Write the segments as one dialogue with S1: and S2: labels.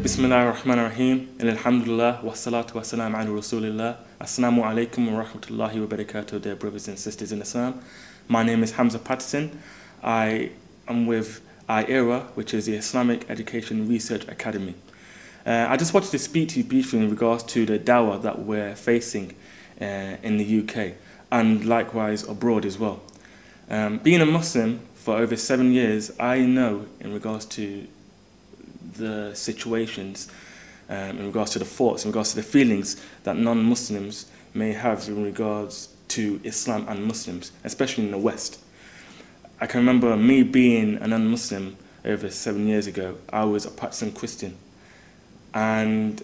S1: Bismillah ar-Rahman ar-Rahim. Alhamdulillah wa salatu wa salam ala Rasulillah. Assalamu Alaykum wa rahmatullahi wa barakatuhu, dear brothers and sisters in Islam. My name is Hamza Patterson. I am with IERA, which is the Islamic Education Research Academy. I just wanted to speak to you briefly in regards to the dawah that we're facing in the UK and likewise abroad as well. Being a Muslim for over 7 years, I know in regards to the situations, in regards to the thoughts, in regards to the feelings that non-Muslims may have in regards to Islam and Muslims, especially in the West. I can remember me being a non-Muslim over 7 years ago. I was a Patterson Christian, and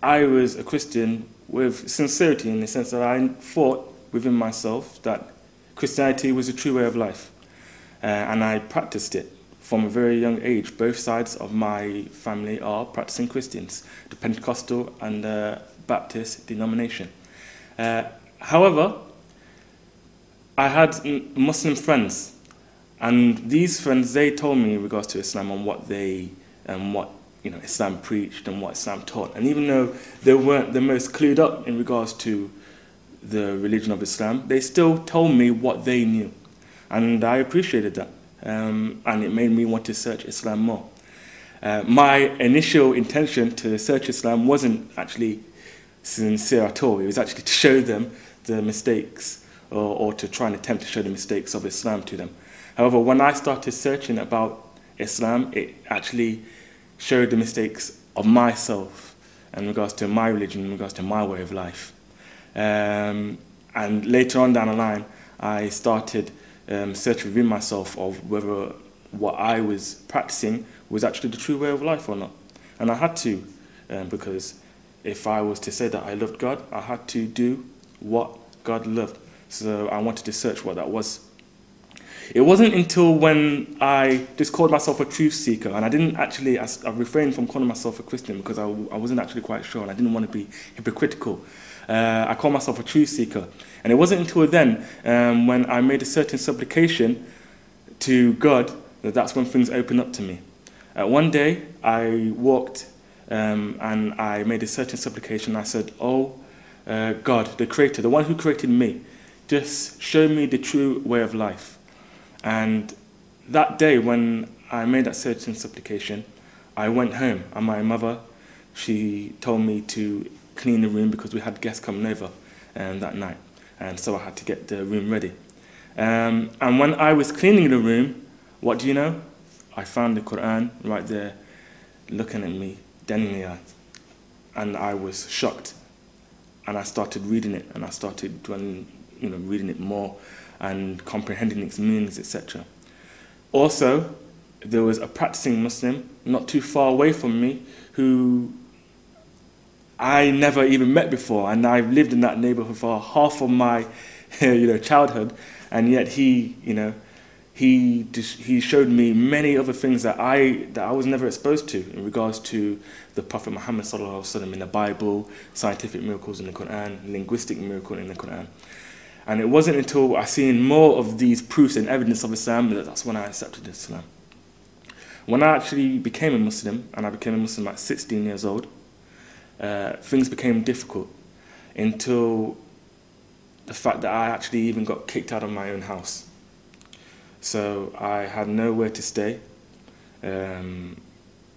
S1: I was a Christian with sincerity in the sense that I thought within myself that Christianity was a true way of life, and I practiced it from a very young age. Both sides of my family are practicing Christians, the Pentecostal and the Baptist denomination. However, I had Muslim friends, and these friends, they told me in regards to Islam and what Islam preached and what Islam taught. And even though they weren't the most clued up in regards to the religion of Islam, they still told me what they knew, and I appreciated that. And it made me want to search Islam more. My initial intention to search Islam wasn't actually sincere at all. It was actually to show them the mistakes, or to try and attempt to show the mistakes of Islam to them. However, when I started searching about Islam, it actually showed the mistakes of myself in regards to my religion, in regards to my way of life. And later on down the line, I started search within myself of whether what I was practicing was actually the true way of life or not. And I had to, because if I was to say that I loved God, I had to do what God loved. So I wanted to search what that was. It wasn't until when I just called myself a truth seeker, and I didn't actually, I refrained from calling myself a Christian because I wasn't actually quite sure, and I didn't want to be hypocritical. I called myself a truth seeker. And it wasn't until then, when I made a certain supplication to God, that's when things opened up to me. One day, I walked and I made a certain supplication. I said, "Oh, God, the Creator, the one who created me, just show me the true way of life." And that day, when I made that certain supplication, I went home, and my mother, she told me to clean the room because we had guests coming over that night. And so I had to get the room ready. And when I was cleaning the room, what do you know? I found the Quran right there, looking at me, dead in the eye. And I was shocked. And I started reading it, and I started reading it more and comprehending its meanings, etc. Also, there was a practicing Muslim not too far away from me who I never even met before, and I've lived in that neighborhood for half of my childhood, and yet he showed me many other things that I was never exposed to in regards to the Prophet Muhammad sallallahu alaihi wasallam in the Bible, scientific miracles in the Quran, linguistic miracle in the Quran. And it wasn't until I seen more of these proofs and evidence of Islam that's when I accepted Islam. When I actually became a Muslim, and I became a Muslim at 16 years old, things became difficult until the fact that I actually even got kicked out of my own house. So I had nowhere to stay, I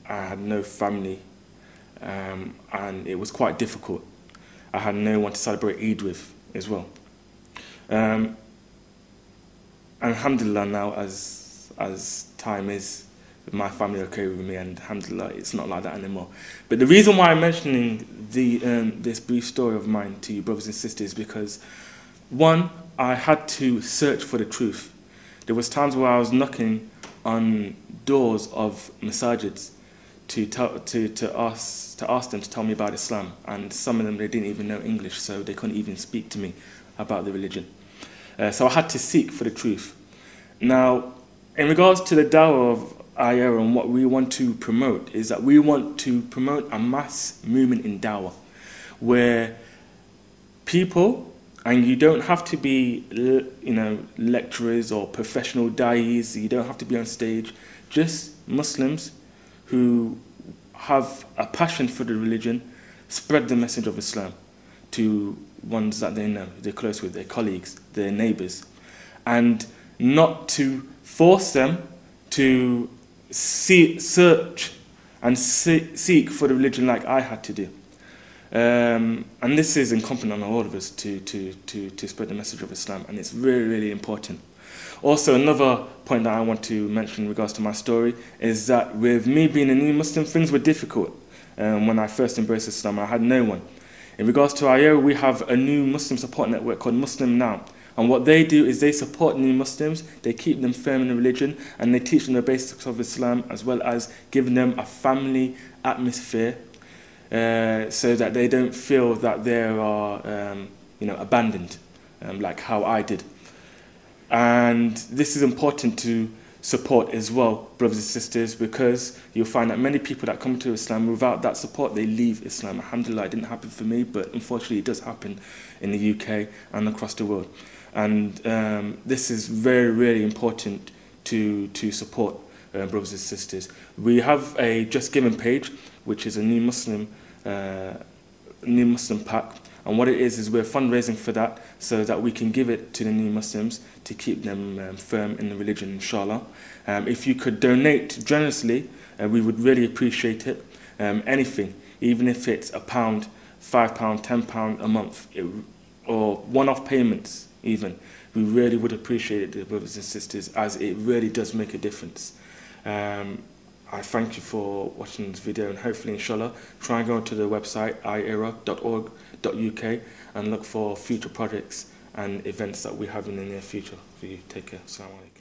S1: had no family, and it was quite difficult. I had no one to celebrate Eid with as well. Alhamdulillah, now as time is, my family are okay with me, and alhamdulillah, it's not like that anymore. But the reason why I'm mentioning this brief story of mine to you, brothers and sisters, is because, one, I had to search for the truth. There was times where I was knocking on doors of masajids to ask them to tell me about Islam, and some of them, they didn't even know English, so they couldn't even speak to me about the religion. So I had to seek for the truth. Now, in regards to the dawah of IERA and what we want to promote, is that we want to promote a mass movement in dawah, where people, and you don't have to be lecturers or professional da'is, you don't have to be on stage, just Muslims who have a passion for the religion, spread the message of Islam to ones that they know, they're close with, their colleagues, their neighbours, and not to force them to search and seek for the religion like I had to do. And this is incumbent on all of us to spread the message of Islam, and it's really, really important. Also, another point that I want to mention in regards to my story is that with me being a new Muslim, things were difficult when I first embraced Islam. I had no one. In regards to IERA, we have a new Muslim support network called Muslim Now. And what they do is they support new Muslims, they keep them firm in the religion, and they teach them the basics of Islam, as well as giving them a family atmosphere so that they don't feel that they are abandoned, like how I did. And this is important to support as well, brothers and sisters, because you'll find that many people that come to Islam, without that support, they leave Islam. Alhamdulillah, it didn't happen for me, but unfortunately it does happen in the UK and across the world. And this is very, really important to support brothers and sisters. We have a Just Giving page, which is a new Muslim pack. And what it is we're fundraising for that so that we can give it to the new Muslims to keep them firm in the religion, inshallah. If you could donate generously, we would really appreciate it. Anything, even if it's £1, £5, £10 a month, or one-off payments even, we really would appreciate it, brothers and sisters, as it really does make a difference. I thank you for watching this video, and hopefully, inshallah, try and go onto the website iera.org.uk and look for future projects and events that we have in the near future for you. Take care. Salam Alaykum.